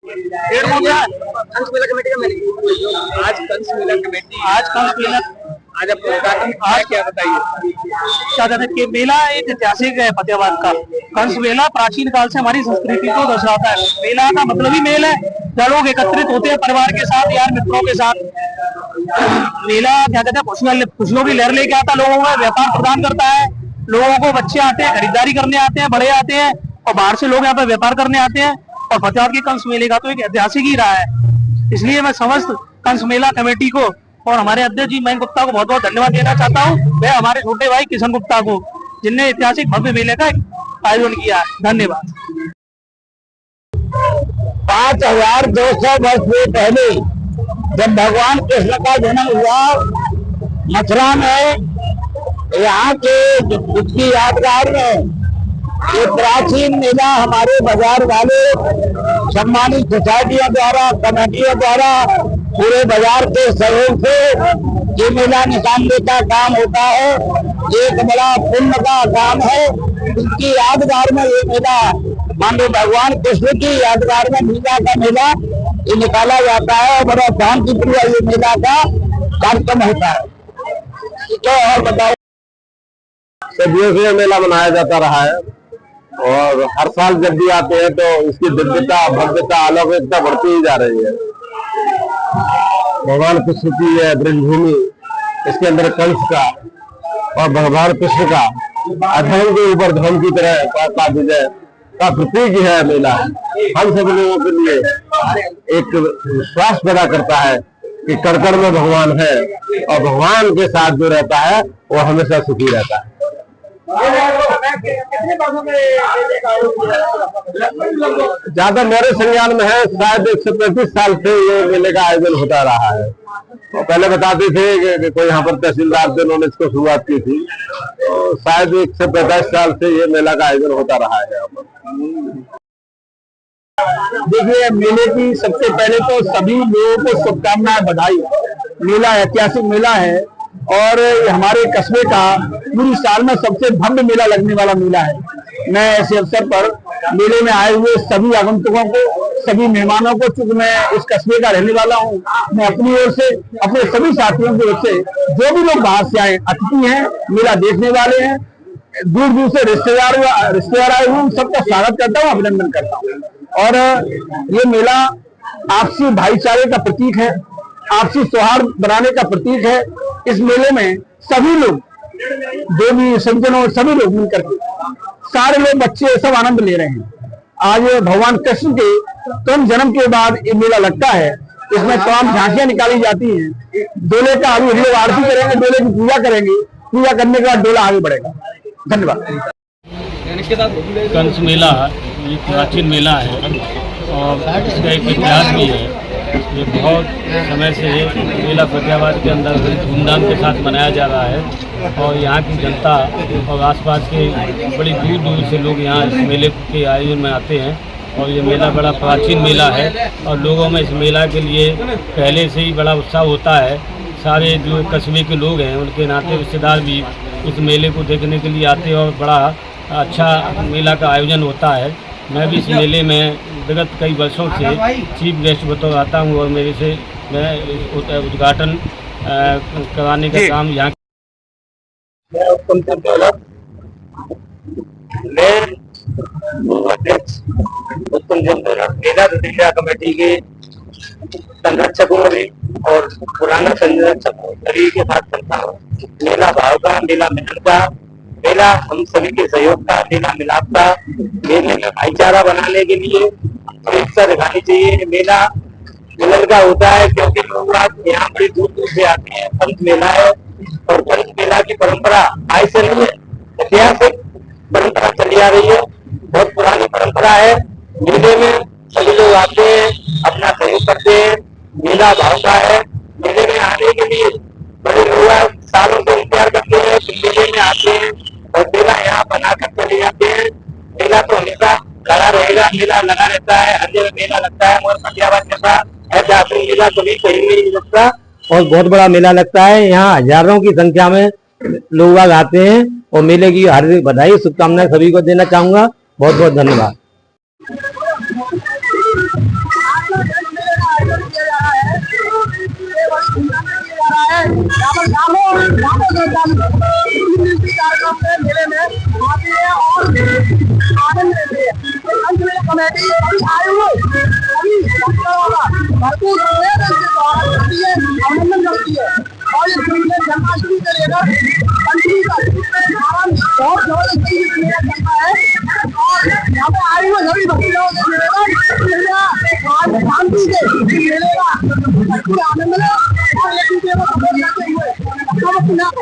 कंस मेला committee का manager आज कंस मेला committee आज आपको उद्घाटन आज क्या बताइए। क्या कहते हैं कि मेला एक ऐतिहासिक है फतेहाबाद का। कंस मेला प्राचीन काल से हमारी संस्कृति को दर्शाता है। मेला का मतलब ही मेल है, जहाँ लोग एकत्रित होते हैं परिवार के साथ, यार मित्रों के साथ। मेला क्या कहते हैं खुशियों की लहर लेके आता, लोगों में व्यापार प्रदान करता है। लोगों को बच्चे आते हैं, खरीदारी करने आते हैं, बड़े आते हैं और बाहर से लोग यहाँ पे व्यापार करने आते हैं। और फतेहाबाद के कंस मेले का तो एक ऐतिहासिक ही रहा है। इसलिए मैं समस्त कंस मेला कमेटी को और हमारे अध्यक्ष जी मयंक गुप्ता को बहुत बहुत धन्यवाद देना चाहता हूँ, वह हमारे छोटे भाई किशन गुप्ता को, जिनने ऐतिहासिक भव्य मेले का आयोजन किया। धन्यवाद। 5200 वर्ष से पहले जब भगवान कृष्ण का जन्म हुआ मथुरा में, यहाँ के उसकी यादगार में ये प्राचीन मेला हमारे बाजार वाले सम्मानित सोसाइटियों द्वारा, कमेटियों द्वारा पूरे बाजार के सहयोग से ये मेला निकालने का काम होता है। एक बड़ा पुण्य का काम है। इसकी यादगार में ये मेला माननीय भगवान कृष्ण की यादगार में मीना का मेला ये निकाला जाता है और बड़ा शांतिप्रिय ये मेला का कार्यक्रम होता है। तो और बताओ, सदियों से मेला मनाया जाता रहा है और हर साल जब भी आते हैं तो इसकी दिव्यता, भव्यता, अलौकिकता बढ़ती ही जा रही है। भगवान कृष्ण की है ब्रजभूमि, इसके अंदर कंस का और भगवान कृष्ण का अधर्म के ऊपर धर्म की तरह का विजय का प्रतीक है मेला। हम सब लोगों के लिए एक विश्वास पैदा करता है कि कण में भगवान है और भगवान के साथ जो रहता है वो हमेशा सुखी रहता है। ज्यादा मेरे संज्ञान में है, शायद 135 साल से ये मेले का आयोजन होता रहा है। तो पहले बताते थे कि कोई यहाँ पर तहसीलदार थे, उन्होंने इसको शुरुआत की थी। तो शायद 145 साल से ये मेला का आयोजन होता रहा है यहाँ पर। देखिए, मेले की सबसे पहले तो सभी लोगों को शुभकामनाएं, बधाई। मेला ऐतिहासिक मेला है और हमारे कस्बे का पूरी साल में सबसे भव्य मेला लगने वाला मेला है। मैं ऐसे अवसर पर मेले में आए हुए सभी आगंतुकों को, सभी मेहमानों को, चूंकि मैं इस कस्बे का रहने वाला हूँ, मैं अपनी ओर से, अपने सभी साथियों की ओर से, जो भी लोग बाहर से आए, अतिथि हैं, मेला देखने वाले हैं, दूर दूर से रिश्तेदार आए हुए, सबका स्वागत करता हूँ, अभिनंदन करता हूँ। और ये मेला आपसी भाईचारे का प्रतीक है, आपसी सौहार्द बनाने का प्रतीक है। इस मेले में सभी लोग, देवी संजनों, सभी लोग मिलकर के, सारे लोग, बच्चे सब आनंद ले रहे हैं। आज भगवान कृष्ण के कम जन्म के बाद ये मेला लगता है। इसमें तमाम झांकियां निकाली जाती हैं। डोले का अभी हम लोग आरती करेंगे, डोले की पूजा करेंगे, पूजा करने के बाद डोला आगे बढ़ेगा। धन्यवाद। कंस मेला एक प्राचीन मेला है और इसका एक इतिहास भी है। ये बहुत समय से मेला फतेहाबाद के अंदर धूमधाम के साथ मनाया जा रहा है और यहाँ की जनता और आसपास के बड़ी दूर दूर से लोग यहाँ इस मेले के आयोजन में आते हैं। और ये मेला बड़ा प्राचीन मेला है और लोगों में इस मेला के लिए पहले से ही बड़ा उत्साह होता है। सारे जो कस्बे के लोग हैं, उनके नाते रिश्तेदार भी इस मेले को देखने के लिए आते हैं और बड़ा अच्छा मेला का आयोजन होता है। मैं भी इस मेले में विगत कई वर्षों से चीफ गेस्ट बतौर आता हूँ और मेरे से मैं उद्घाटन कराने का काम यहाँ मेला प्रतिष्ठा कमेटी के संरक्षकों और पुराना संरक्षकों सभी के साथ चलता हूँ। मेला भाव का, मेला मिलन का, मेला हम सभी के सहयोग का, मेला मिलाप का, मेले में भाईचारा बनाने के लिए एकता दिखानी चाहिए। मेला मिलन का होता है क्योंकि लोग आज यहाँ बड़ी दूर दूर से आते हैं। पंच मेला है और पंच मेला की परंपरा आज से नहीं है, ऐतिहासिक परंपरा चली आ रही है, बहुत पुरानी परंपरा है। मेले में सभी लोग आते हैं, अपना सहयोग करते हैं। मेला भाव का है। मेले में आने के लिए बड़े लोग सालों से इंतजार करते हैं, मेले में आते हैं और मेला यहाँ बना कर चले जाते हैं। मेला तो हमेशा लगा रहेगा, मेला लगा रहता है, हर जगह मेला लगता है, मगर फतेहाबाद जैसा ऐतिहासिक मेला कभी कहीं नहीं लगता और बहुत बड़ा मेला लगता है। यहाँ हजारों की संख्या में लोग आते हैं और मेले की हार्दिक बधाई, शुभकामनाएं सभी को देना चाहूंगा। बहुत बहुत धन्यवाद। कमेटी सभी आए हुए सभी भरपूर करती है, अभिनंदन करती है। और इस जन्माष्टमी से लेकर पंचमी तक बहुत जबरदस्त तरीके से मेला चलता है। और यहाँ पे आए हुए सभी भक्तों से निवेदन आज शांति से मेले का भरपूर आनंद लें और एक दूसरे को सपोर्ट करते हुए बहुत धन्यवाद।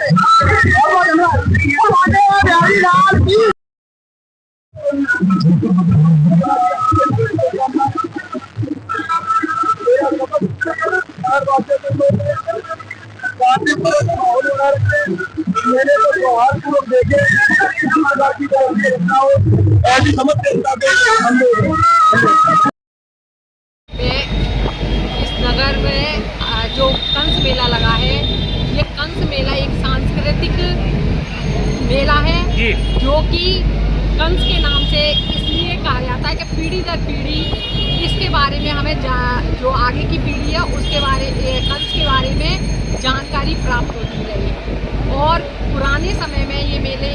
बिहारी लाल की मेरे को त्योहार पूर्वक देखे ऐसी समझ इस नगर में जो कंस मेला लगा है, ये कंस मेला एक सांस्कृतिक मेला है जो कि कंस के नाम से इसलिए कहा जाता है कि पीढ़ी दर पीढ़ी इसके बारे में हमें जो आगे की पीढ़ी है उसके बारे कंस के बारे में जानकारी प्राप्त होती रही। और पुराने समय में ये मेले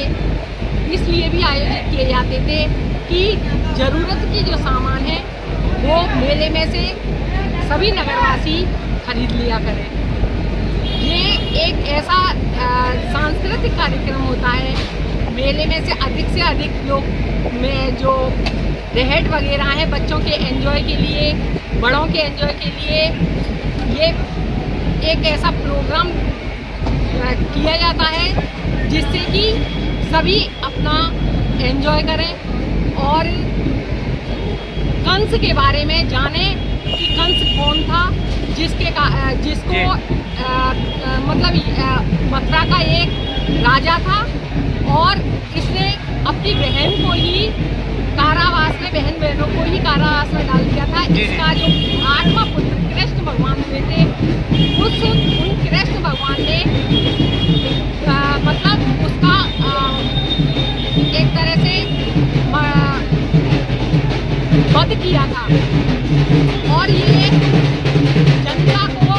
इसलिए भी आयोजित किए जाते थे कि ज़रूरत की जो सामान है वो मेले में से सभी नगरवासी खरीद लिया करें। ये एक ऐसा सांस्कृतिक कार्यक्रम होता है, मेले में से अधिक लोग में जो रेहट वगैरह हैं बच्चों के एंजॉय के लिए, बड़ों के एंजॉय के लिए ये एक ऐसा प्रोग्राम किया जाता है जिससे कि सभी अपना एंजॉय करें और कंस के बारे में जाने कि कंस कौन था, जिसको मतलब मथुरा का एक राजा था और इसने अपनी बहन को ही कारावास में बहनों को ही कारावास में डाल दिया था। इसका जो 8वां पुत्र कृष्ण भगवान हुए थे उन कृष्ण भगवान ने मतलब उसका एक तरह से वध किया था और ये जनता को